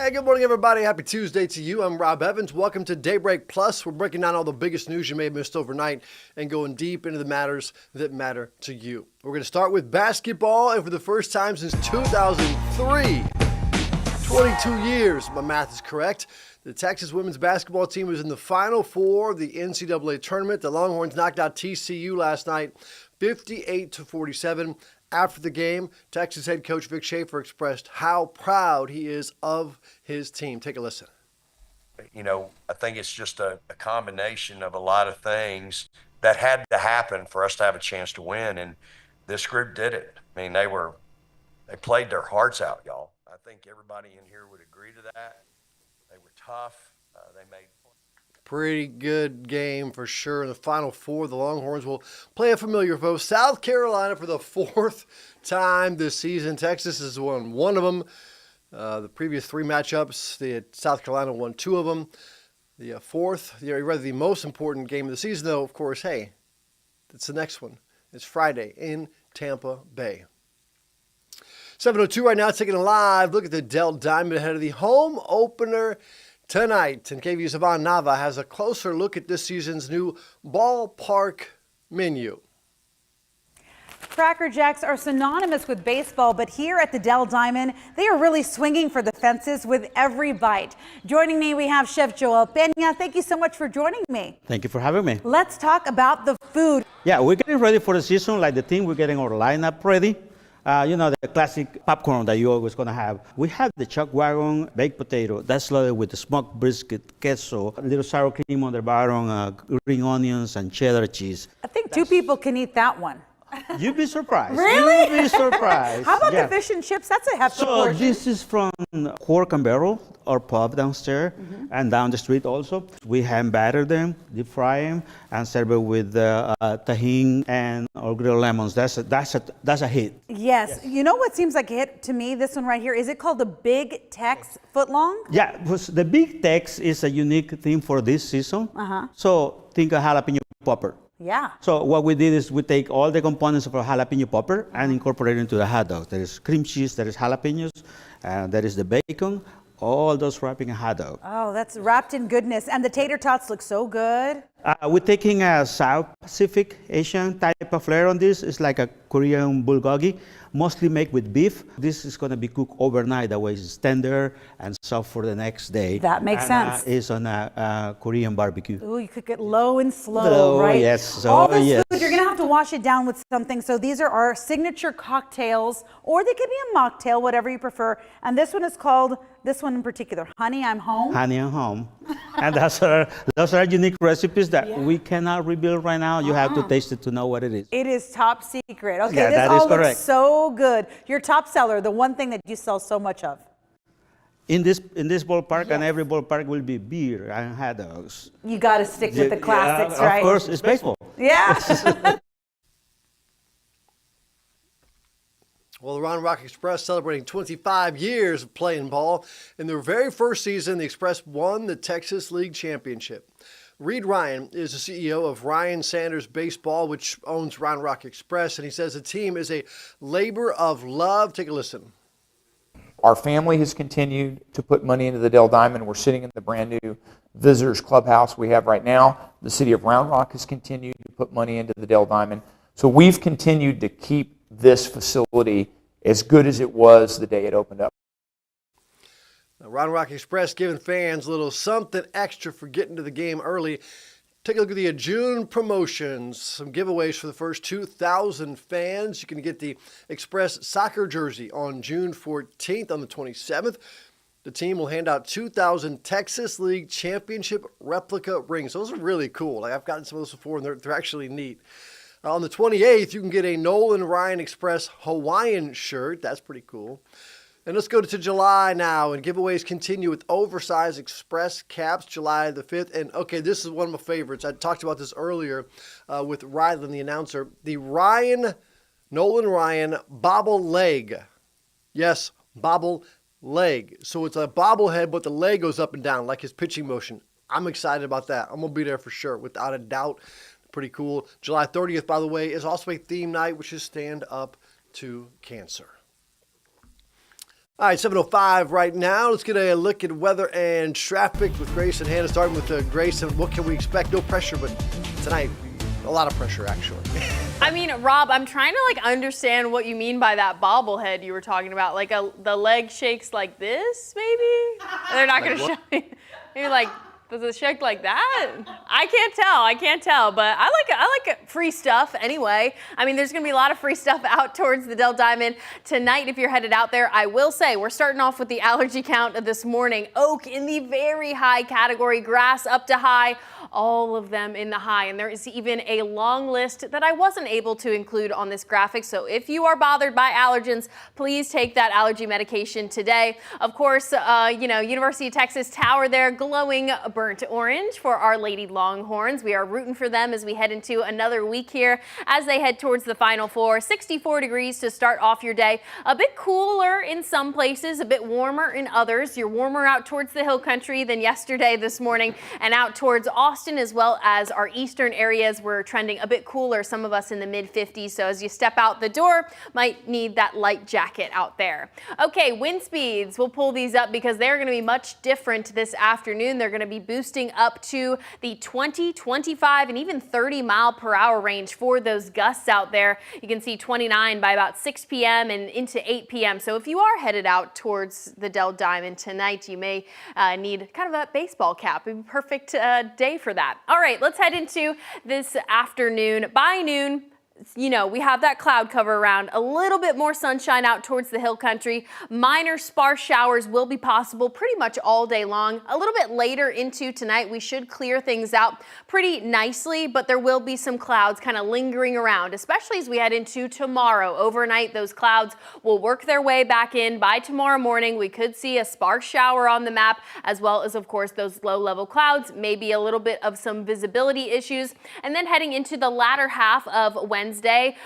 Hey, good morning, everybody. Happy Tuesday to you. I'm Rob Evans. Welcome to Daybreak Plus. We're breaking down all the biggest news you may have missed overnight and going deep into the matters that matter to you. We're going to start with basketball, and for the first time since 2003, 22 years, my math is correct, the Texas women's basketball team was in the Final Four of the NCAA tournament. The Longhorns knocked out TCU last night, 58-47. After the game, Texas head coach Vic Schaefer expressed how proud he is of his team. Take a listen. You know, I think it's just a combination of a lot of things that had to happen for us to have a chance to win, and this group did it. I mean, they played their hearts out, y'all. I think everybody in here would agree to that. They were tough. They made pretty good game for sure. In the Final Four, the Longhorns will play a familiar foe, South Carolina, for the fourth time this season. Texas has won one of them. The previous three matchups, South Carolina won two of them. The fourth, the most important game of the season, though, of course, hey, it's the next one. It's Friday in Tampa Bay. 7:02 right now, taking a live look at the Dell Diamond ahead of the home opener tonight. And KVUE Savan Nava has a closer look at this season's new ballpark menu. Cracker Jacks are synonymous with baseball, but here at the Dell Diamond, they are really swinging for the fences with every bite. Joining me, we have Chef Joel Peña. Thank you so much for joining me. Thank you for having me. Let's talk about the food. Yeah, we're getting ready for the season. Like the team, we're getting our lineup ready. The classic popcorn that you're always going to have. We have the chuck wagon baked potato. That's loaded with the smoked brisket, queso, a little sour cream on the bottom, green onions, and cheddar cheese. I think two people can eat that one. You'd be surprised. Really? You'd be surprised. How about the fish and chips? That's a hefty portion. So this is from Pork and Barrel, our pub downstairs, and down the street also. We hand batter them, deep fry them, and serve it with tahini and or grilled lemons. That's a hit. Yes. You know what seems like a hit to me? This one right here. Is it called the Big Tex Footlong? Yeah, the Big Tex is a unique thing for this season. So think a jalapeno popper. Yeah. So what we did is we take all the components of a jalapeno popper and incorporate it into the hot dog. There is cream cheese, there is jalapenos, and there is the bacon, all those wrapped in a hot dog. Oh, that's wrapped in goodness. And the tater tots look so good. We're taking a South Pacific Asian type of flair on this. It's like a Korean bulgogi, mostly made with beef. This is going to be cooked overnight. That way it's tender and soft for the next day. That makes sense. It's on a Korean barbecue. Ooh, you cook it low and slow, right? Yes. So, all this food, you're going to have to wash it down with something. So these are our signature cocktails, or they could be a mocktail, whatever you prefer. And this one is called, this one in particular, Honey, I'm Home. Honey, I'm Home. And those are unique recipes that we cannot reveal right now. You have to taste it to know what it is. It is top secret. Okay, Yeah, this that all is looks correct. so good. Your top seller, the one thing that you sell so much of. In this ballpark, and every ballpark will be beer and hot dogs. You got to stick with the classics, right? Of course, it's baseball. Yeah. Well, the Round Rock Express celebrating 25 years of playing ball. In their very first season, the Express won the Texas League Championship. Reed Ryan is the CEO of Ryan Sanders Baseball, which owns Round Rock Express, and he says the team is a labor of love. Take a listen. Our family has continued to put money into the Dell Diamond. We're sitting in the brand new visitors clubhouse we have right now. The city of Round Rock has continued to put money into the Dell Diamond. So we've continued to keep this facility as good as it was the day it opened up. Now, Round Rock Express giving fans a little something extra for getting to the game early. Take a look at the June promotions. Some giveaways for the first 2,000 fans. You can get the Express soccer jersey on June 14th. On the 27th, the team will hand out 2,000 Texas League Championship replica rings. Those are really cool. I've gotten some of those before, and they're actually neat. On the 28th, you can get a Nolan Ryan Express Hawaiian shirt. That's pretty cool. And let's go to July now, and giveaways continue with oversized Express caps July the 5th. And, okay, this is one of my favorites. I talked about this earlier with Rylan, the announcer. The Nolan Ryan bobble leg. Yes, bobble leg. So it's a bobblehead, but the leg goes up and down like his pitching motion. I'm excited about that. I'm going to be there for sure, without a doubt. Pretty cool. July 30th, by the way, is also a theme night, which is Stand Up to Cancer. All right, 7:05 right now. Let's get a look at weather and traffic with Grace and Hannah. Starting with Grace, and what can we expect? No pressure, but tonight, a lot of pressure, actually. I mean, Rob, I'm trying to understand what you mean by that bobblehead you were talking about. The leg shakes like this, maybe? They're not going to show me. Maybe does it shake like that? I can't tell, but I like free stuff anyway. I mean, there's gonna be a lot of free stuff out towards the Dell Diamond tonight if you're headed out there. I will say, we're starting off with the allergy count this morning. Oak in the very high category, grass up to high, all of them in the high. And there is even a long list that I wasn't able to include on this graphic. So if you are bothered by allergens, please take that allergy medication today. Of course, University of Texas Tower there glowing burnt orange for our Lady Longhorns. We are rooting for them as we head into another week here as they head towards the Final Four. 64 degrees to start off your day. A bit cooler in some places, a bit warmer in others. You're warmer out towards the hill country than yesterday this morning, and out towards Austin as well as our eastern areas. We're trending a bit cooler, some of us in the mid 50s. So as you step out the door, might need that light jacket out there. Okay, wind speeds, we'll pull these up because they're going to be much different this afternoon. They're going to be boosting up to the 20, 25, and even 30 mile per hour range for those gusts out there. You can see 29 by about 6 p.m. and into 8 p.m. So if you are headed out towards the Dell Diamond tonight, you may need kind of a baseball cap. It'd be a perfect day for that. All right, let's head into this afternoon. By noon, we have that cloud cover around, a little bit more sunshine out towards the hill country. Minor sparse showers will be possible pretty much all day long. A little bit later into tonight, we should clear things out pretty nicely, but there will be some clouds kind of lingering around, especially as we head into tomorrow. Overnight, those clouds will work their way back in. By tomorrow morning, we could see a sparse shower on the map, as well as, of course, those low-level clouds, maybe a little bit of some visibility issues. And then heading into the latter half of Wednesday,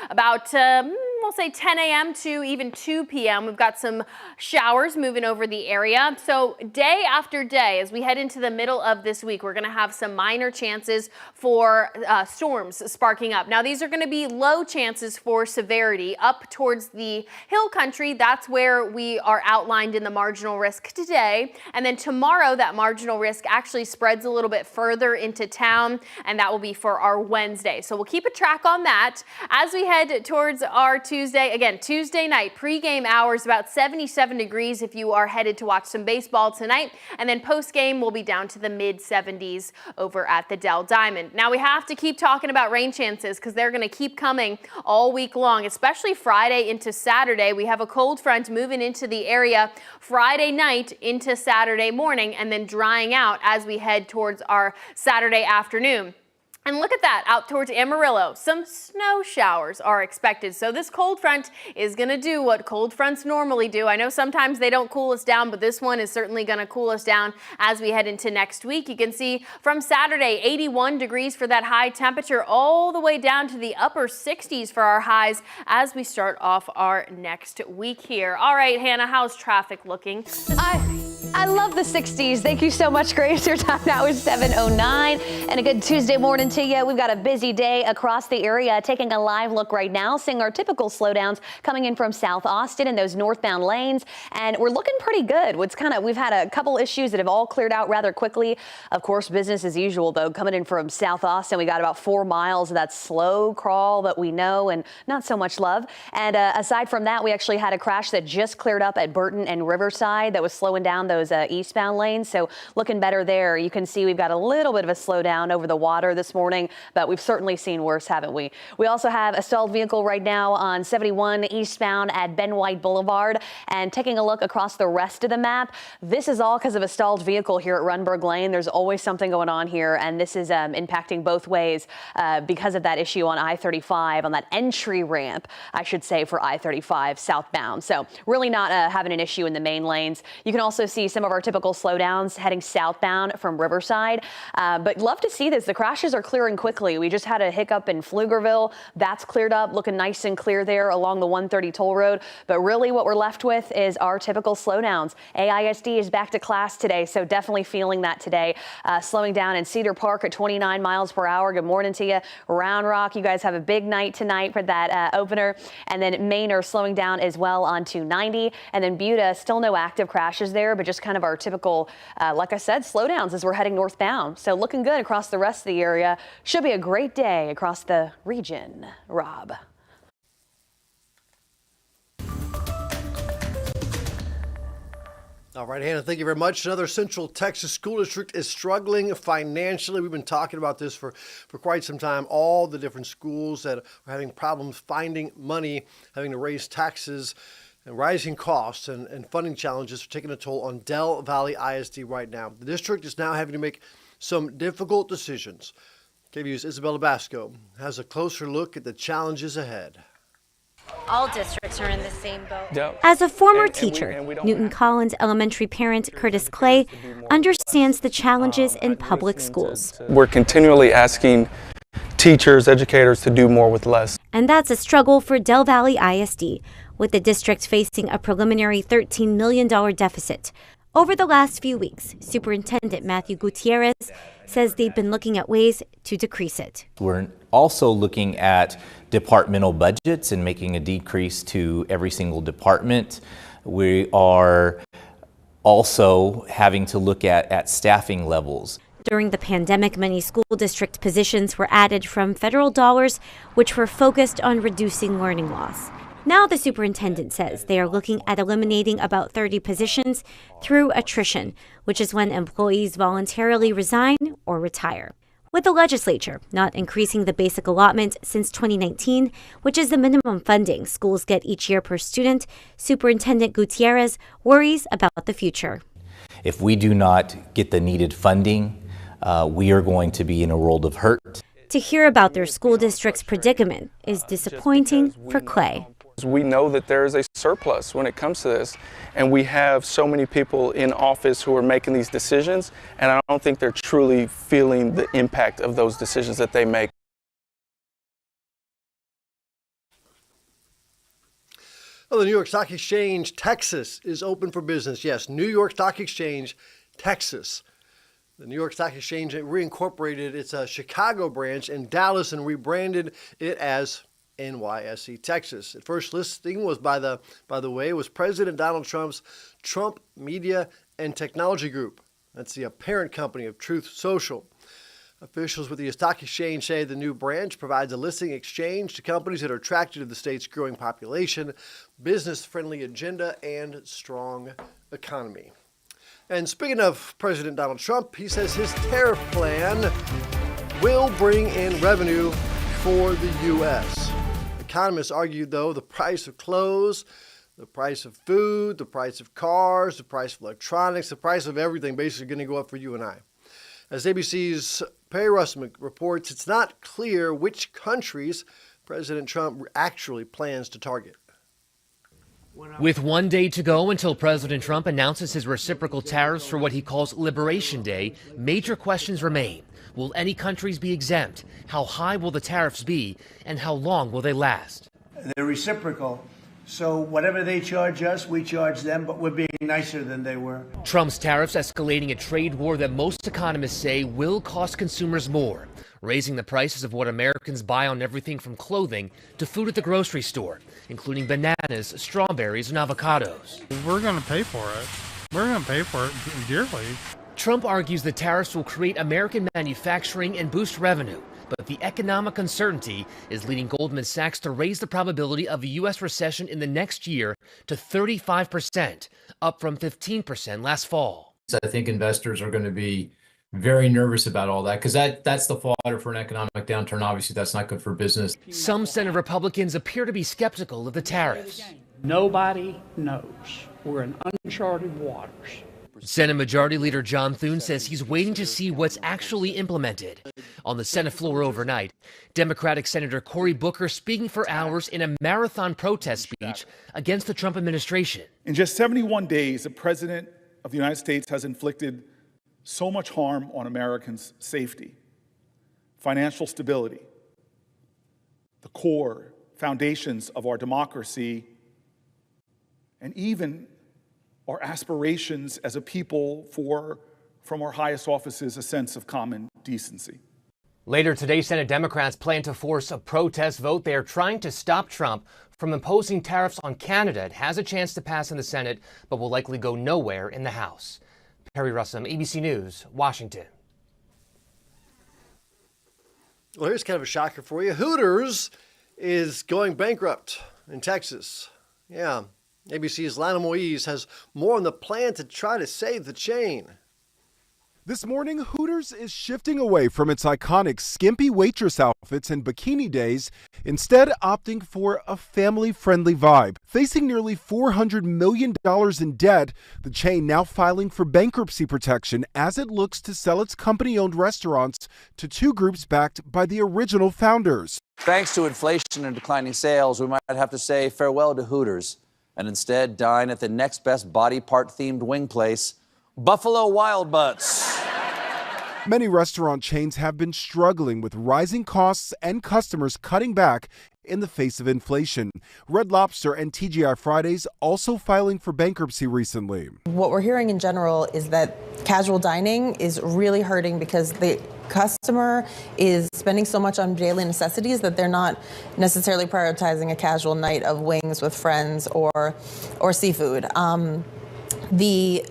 about we'll say 10 a.m. to even 2 p.m. We've got some showers moving over the area. So day after day, as we head into the middle of this week, we're going to have some minor chances for storms sparking up. Now, these are going to be low chances for severity up towards the hill country. That's where we are outlined in the marginal risk today. And then tomorrow, that marginal risk actually spreads a little bit further into town, and that will be for our Wednesday. So we'll keep a track on that. As we head towards our Tuesday, again, Tuesday night, pregame hours, about 77 degrees if you are headed to watch some baseball tonight. And then postgame will be down to the mid 70s over at the Dell Diamond. Now we have to keep talking about rain chances because they're going to keep coming all week long, especially Friday into Saturday. We have a cold front moving into the area Friday night into Saturday morning and then drying out as we head towards our Saturday afternoon. And look at that, out towards Amarillo, some snow showers are expected. So this cold front is going to do what cold fronts normally do. I know sometimes they don't cool us down, but this one is certainly going to cool us down as we head into next week. You can see from Saturday, 81 degrees for that high temperature, all the way down to the upper 60s for our highs as we start off our next week here. All right, Hannah, how's traffic looking? I love the 60s. Thank you so much, Grace. Your time now is 7:09, and a good Tuesday morning to you. We've got a busy day across the area. Taking a live look right now, seeing our typical slowdowns coming in from South Austin in those northbound lanes, and we're looking pretty good. We've had a couple issues that have all cleared out rather quickly. Of course, business as usual, though, coming in from South Austin. We got about 4 miles of that slow crawl that we know and not so much love. And aside from that, we actually had a crash that just cleared up at Burton and Riverside that was slowing down those eastbound lanes. So looking better there. You can see we've got a little bit of a slowdown over the water this morning, but we've certainly seen worse, haven't we? We also have a stalled vehicle right now on 71 eastbound at Ben White Boulevard. And taking a look across the rest of the map, this is all because of a stalled vehicle here at Runberg Lane. There's always something going on here, and this is impacting both ways because of that issue on I-35, on that entry ramp, I should say, for I-35 southbound. So really not having an issue in the main lanes. You can also see some of our typical slowdowns heading southbound from Riverside. But love to see this. The crashes are clearing quickly. We just had a hiccup in Pflugerville. That's cleared up, looking nice and clear there along the 130 toll road. But really what we're left with is our typical slowdowns. AISD is back to class today, so definitely feeling that today. Slowing down in Cedar Park at 29 miles per hour. Good morning to you. Round Rock, you guys have a big night tonight for that opener. And then Manor slowing down as well on 290. And then Buda, still no active crashes there, but just kind of our typical, like I said, slowdowns as we're heading northbound. So looking good across the rest of the area. Should be a great day across the region. Rob. All right, Hannah, thank you very much. Another Central Texas school district is struggling financially. We've been talking about this for quite some time. All the different schools that are having problems finding money, having to raise taxes, and rising costs and funding challenges are taking a toll on Del Valley ISD right now. The district is now having to make some difficult decisions. KVUE's Isabella Basco has a closer look at the challenges ahead. All districts are in the same boat. As a former teacher, Newton Collins Elementary parent Curtis Clay understands the challenges in public schools. We're continually asking teachers, educators to do more with less. And that's a struggle for Del Valley ISD, with the district facing a preliminary $13 million deficit. Over the last few weeks, Superintendent Matthew Gutierrez says they've been looking at ways to decrease it. We're also looking at departmental budgets and making a decrease to every single department. We are also having to look at staffing levels. During the pandemic, many school district positions were added from federal dollars, which were focused on reducing learning loss. Now the superintendent says they are looking at eliminating about 30 positions through attrition, which is when employees voluntarily resign or retire. With the legislature not increasing the basic allotment since 2019, which is the minimum funding schools get each year per student, Superintendent Gutierrez worries about the future. If we do not get the needed funding, we are going to be in a world of hurt. To hear about their school district's predicament is disappointing for Clay. We know that there is a surplus when it comes to this, and we have so many people in office who are making these decisions, and I don't think they're truly feeling the impact of those decisions that they make. Well, the New York Stock Exchange, Texas, is open for business. Yes, New York Stock Exchange, Texas. The New York Stock Exchange reincorporated its Chicago branch in Dallas and rebranded it as NYSE Texas. Its first listing was by the way, was President Donald Trump's Trump Media and Technology Group. That's the parent company of Truth Social. Officials with the stock exchange say the new branch provides a listing exchange to companies that are attracted to the state's growing population, business-friendly agenda, and strong economy. And speaking of President Donald Trump, he says his tariff plan will bring in revenue for the U.S. Economists argue, though, the price of clothes, the price of food, the price of cars, the price of electronics, the price of everything basically going to go up for you and I. As ABC's Perry Russman reports, it's not clear which countries President Trump actually plans to target. With 1 day to go until President Trump announces his reciprocal tariffs for what he calls Liberation Day, major questions remain. Will any countries be exempt? How high will the tariffs be? And how long will they last? They're reciprocal. So whatever they charge us, we charge them, but we're being nicer than they were. Trump's tariffs escalating a trade war that most economists say will cost consumers more, raising the prices of what Americans buy on everything from clothing to food at the grocery store, including bananas, strawberries, and avocados. We're going to pay for it. We're going to pay for it dearly. Trump argues the tariffs will create American manufacturing and boost revenue, but the economic uncertainty is leading Goldman Sachs to raise the probability of a U.S. recession in the next year to 35%, up from 15% last fall. I think investors are going to be very nervous about all that because that's the fodder for an economic downturn. Obviously, that's not good for business. Some Senate Republicans appear to be skeptical of the tariffs. Nobody knows. We're in uncharted waters. Senate Majority Leader John Thune says he's waiting to see what's actually implemented. On the Senate floor overnight, Democratic Senator Cory Booker speaking for hours in a marathon protest speech against the Trump administration. In just 71 days, the president of the United States has inflicted so much harm on Americans' safety, financial stability, the core foundations of our democracy, and even our aspirations as a people from our highest offices, a sense of common decency. Later today, Senate Democrats plan to force a protest vote. They are trying to stop Trump from imposing tariffs on Canada. It has a chance to pass in the Senate, but will likely go nowhere in the House. Perry Russum, ABC News, Washington. Well, here's kind of a shocker for you. Hooters is going bankrupt in Texas. Yeah, ABC's Lana Moise has more on the plan to try to save the chain. This morning, Hooters is shifting away from its iconic skimpy waitress outfits and bikini days, instead opting for a family-friendly vibe. Facing nearly $400 million in debt, the chain now filing for bankruptcy protection as it looks to sell its company-owned restaurants to two groups backed by the original founders. Thanks to inflation and declining sales, we might have to say farewell to Hooters and instead dine at the next best body part-themed wing place, Buffalo Wild Butts. Many restaurant chains have been struggling with rising costs and customers cutting back in the face of inflation. Red Lobster and TGI Fridays also filing for bankruptcy recently. What we're hearing in general is that casual dining is really hurting because the customer is spending so much on daily necessities that they're not necessarily prioritizing a casual night of wings with friends or seafood. The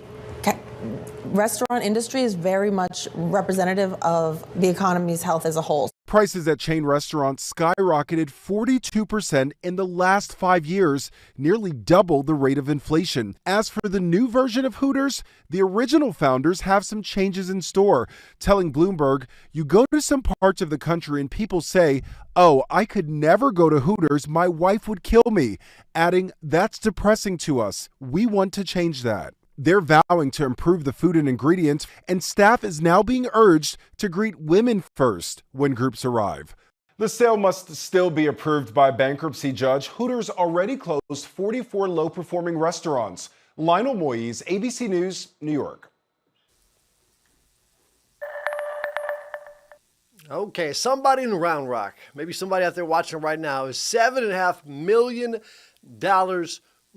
restaurant industry is very much representative of the economy's health as a whole. Prices at chain restaurants skyrocketed 42% in the last 5 years, nearly double the rate of inflation. As for the new version of Hooters, the original founders have some changes in store, telling Bloomberg, "You go to some parts of the country and people say, 'Oh, I could never go to Hooters, my wife would kill me,' adding, 'That's depressing to us. We want to change that.'" They're vowing to improve the food and ingredients, and staff is now being urged to greet women first when groups arrive. The sale must still be approved by a bankruptcy judge. Hooters already closed 44 low-performing restaurants. Lionel Moise, ABC News, New York. Okay, somebody in Round Rock, maybe somebody out there watching right now, is $7.5 million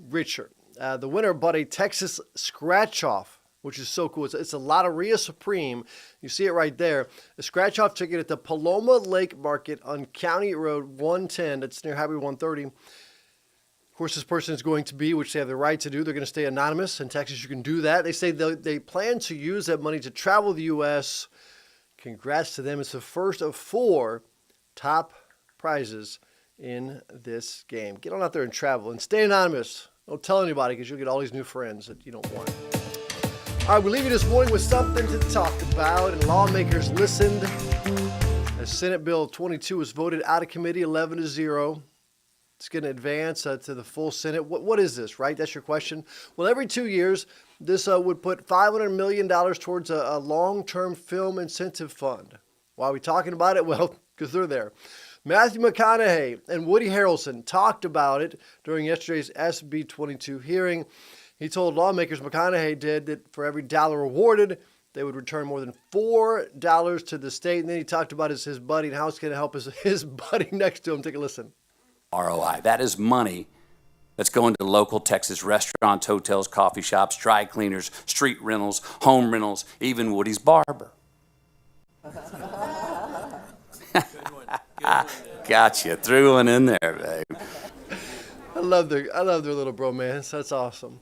richer. The winner bought a Texas scratch-off, which is so cool. It's a Lotteria Supreme. You see it right there. A scratch-off ticket at the Paloma Lake Market on County Road 110. That's near Highway 130. Of course, this person is going to be, which they have the right to do, they're going to stay anonymous. In Texas, you can do that. They say they plan to use that money to travel the U.S. Congrats to them. It's the first of 4 top prizes in this game. Get on out there and travel and stay anonymous. Don't tell anybody because you'll get all these new friends that you don't want. All right, we leave you this morning with something to talk about, and lawmakers listened as Senate Bill 22 was voted out of committee 11-0. It's going to advance to the full Senate. What is this, right? That's your question. Well, every 2 years, this would put $500 million towards a long-term film incentive fund. Why are we talking about it? Well, because they're there. Matthew McConaughey and Woody Harrelson talked about it during yesterday's SB 22 hearing. He told lawmakers, McConaughey did, that for every dollar awarded, they would return more than $4 to the state. And then he talked about his buddy and how it's going to help his buddy next to him. Take a listen. ROI. That is money that's going to local Texas restaurants, hotels, coffee shops, dry cleaners, street rentals, home rentals, even Woody's barber. Gotcha. Threw one in there, babe. I love their little bromance. That's awesome.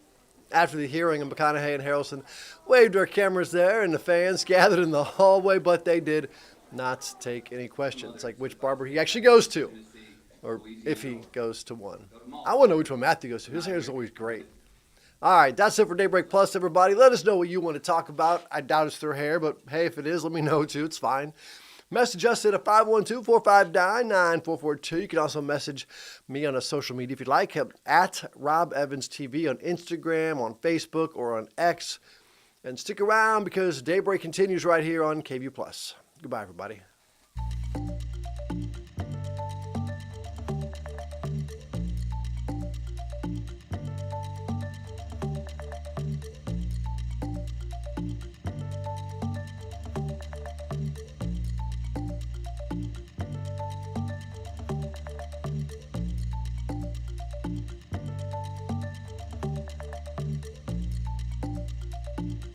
After the hearing, McConaughey and Harrelson waved our cameras there, and the fans gathered in the hallway, but they did not take any questions, like which barber he actually goes to, or if he goes to one. I want to know which one Matthew goes to. His hair is always great. All right, that's it for Daybreak Plus, everybody. Let us know what you want to talk about. I doubt it's their hair, but hey, if it is, let me know too. It's fine. Message us at 512-459-9442. You can also message me on a social media if you'd like, at Rob Evans TV on Instagram, on Facebook, or on X. And stick around because Daybreak continues right here on KVUE+. Goodbye, everybody.